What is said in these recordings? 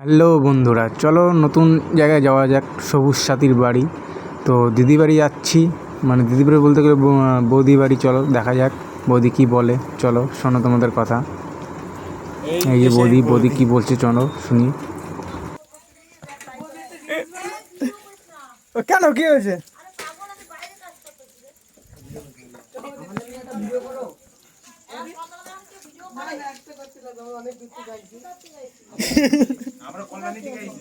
Hello বন্ধুরা, চলো নতুন জায়গায় যাওয়া যাক, সবুজ সাথীর বাড়ি। তো দিদি বাড়ি যাচ্ছি, মানে দিদি বাড়ি বলতে গেলে বৌদি বাড়ি। চলো দেখা যাক বৌদি কি বলে, চলো শোনো তোমাদের কথা। এই যে বৌদি কি বলছে, চলো শুনি। কেন কি হয়েছে? আমরা কল্যাণী থেকে আইছি।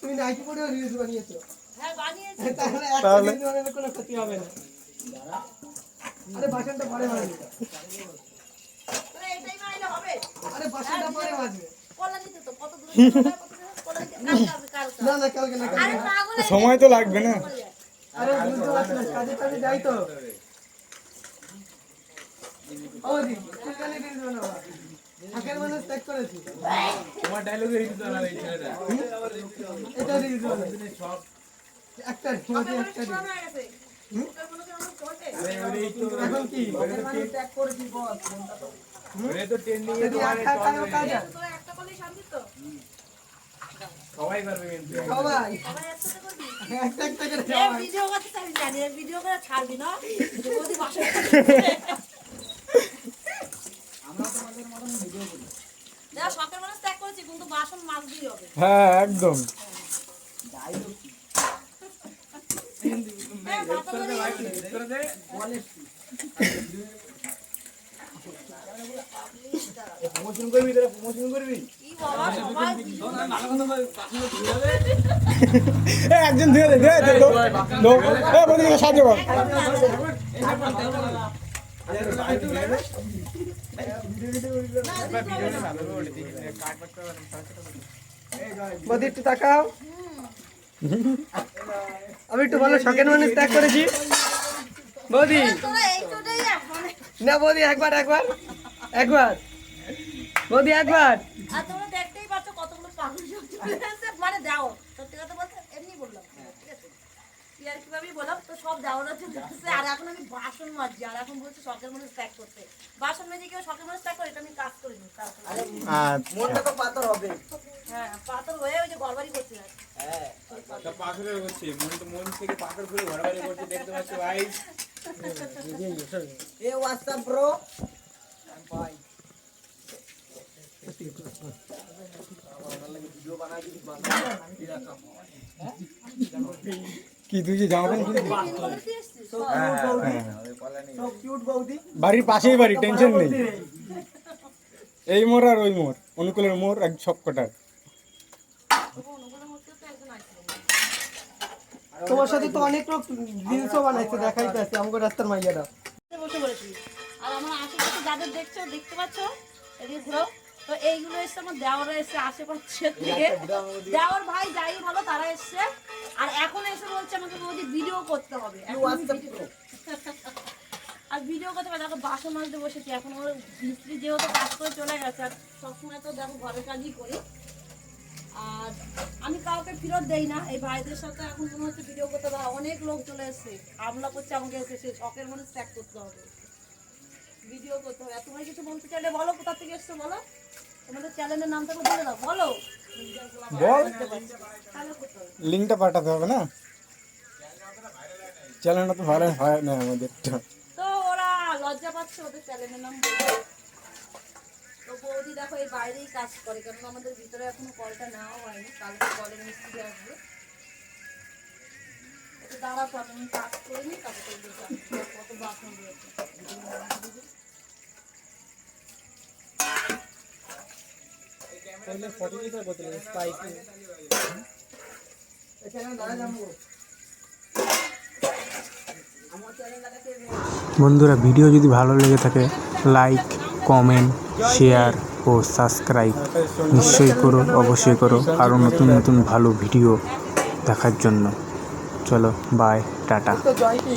তুমি নাইটি পরেও রিলস বানিয়েছো। হ্যাঁ বানিয়েছি। তাহলে কোনো ক্ষতি হবে না। আরে বাসনটা পরে বাজবে। তাহলে এটাই মাইলে হবে। আরে বাসনটা পরে বাজবে। কল্যাণীতে তো কত দূর হবে, কল্যাণীতে কাল। না কালকে না। আরে পাগল, সময় তো লাগবে না। আরে বুঝতে পারছি না, কাজে যাই তো। ওদি কুলকানি রিলস বানাবো। আগের মানুষ ত্যাগ করেছি। তোমার ডায়লগে হিট তো না এই ছেলেটা। এটা রিলস বানাবো সব একটা হয়ে গেছে। ওটার মনে করে আমরা চলতে। আরে ওই তো এখন কি ত্যাগ করেছি বস। ওরে তো ট্রেন্ডিং এ যদি তোমার একটা কাজও কাজ তোরা একটা করলেই শান্তি তো। সবাই পারবে কিন্তু। সবাই সবাই একসাথে করবি। একটা করে এই ভিডিও করতে আমি জানি, এই ভিডিও করে ছাড়বি না। যদি বাসা আমরা তোমাদের মতন ভিডিও করি। না শখের মানুষ ত্যাগ করেছি, কিন্তু বাসন মাজতেই হবে। হ্যাঁ একদম। প্রমোশন করবি তোরা, প্রমোশন করবি। কি বাবা সবাই একজন ধুয়ে দে বৌদি সাহায্য কর। বদি একটু তাকাও। আমি একটু বলো শখের মানুষ ত্যাগ করেছি। বৌদি তোরা এইটাই মানে না বৌদি একবার বৌদি একবার। আর তোমরা দেখতেই পাচ্ছ কতগুলো পাগল সব চলে আসছে, মানে দাও সত্যি কথা বলতে এমনি বললাম, ঠিক আছে কি আর কিভাবেই বললাম, তো সব দেওয়াটা চলে আসছে। আর এখন আমি বাসন মাজছি, আর এখন বলছে শখের মানুষ ত্যাগ করতে। বাসন মেজে কেউ শখের মানুষ ত্যাগ করে, এটা আমি কাজ করিনি। মনটা তো পাথর হবে। হ্যাঁ পাথর হয়ে ওই যে গড়বাড়ি করতে যায়। তা পাথরে হচ্ছে মন থেকে পাথর করে ঘোরাঘুরি করছে, দেখতে পাচ্ছ ভাই। এ হোয়াটসঅ্যাপ ব্রো বাই। কি তুই যে জামা প্যান্ট কিনেছিস? করতে এসছিস? কিউট বৌদি বাড়ির পাশেই বাড়ি, টেনশন নেই। এই মোড় আর ওই মোড়, অনুকূলের মোড় এক সবকটার। ওগুলোর মধ্যে তো একজন আছে। তোমার সাথে তো অনেক লোক রিলসও বানাইছে, দেখাইতে আছে আমাকে রাস্তার মাইয়ারা। বসে পড়েছি। আর আমার আশেপাশে যাদের দেখছো, দেখতে পাচ্ছ, এদিকে ঘুরো। তো এইগুলো এসছে আমার দেওয়ারা এসছে আশেপাশে থেকে। দেওয়ার ভাই যাই ভালো তারা এসছে। আর এখন এসে বলছে আমাকে বৌদি ভিডিও করতে হবে। আর ভিডিও করতে হবে, দেখো বাসন মাজতে বসেছি। এখন ওর মিস্ত্রি যেহেতু কাজ করে চলে গেছে, আর সবসময় তো দেখো ঘরের কাজই করি। আর আমি কাউকে ফেরত দেই না। এই ভাইদের সাথে এখন মনে হচ্ছে ভিডিও করতে হবে। অনেক লোক চলে এসছে, হামলা করছে আমাকে, এসে শখের মানুষ ত্যাগ করতে হবে, ভিডিও করতে হবে। আর তোমার কিছু বলতে চাইলে বলো, কোথা থেকে এসছো বলো, তোমাদের চ্যানেলের নামটা বলে দাও, বলো। বল, তাহলে করতে হবে। লিঙ্কটা পাঠাতে হবে না? চ্যানেলটা তো ভালো হয় না আমাদের। তো ওরা লজ্জা পাচ্ছে ওদের চ্যানেলের নাম বলতে। তো বৌদি দেখো এই বাইরেই কাজ করে, কারণ আমাদের ভিতরে এখনো কলটা নেওয়া হয়নি। কালকে কলের মিস্ত্রি আসবে। একটু দাঁড়া তো, আমি কাজ করে নিই, তারপর কত বাসন রয়েছে। বন্ধুরা, ভিডিও যদি ভালো লেগে থাকে লাইক, কমেন্ট, শেয়ার ও সাবস্ক্রাইব নিশ্চয়ই করো, অবশ্যই করো, আরও নতুন নতুন ভালো ভিডিও দেখার জন্য। চলো বাই, টাটা। তো জয় কি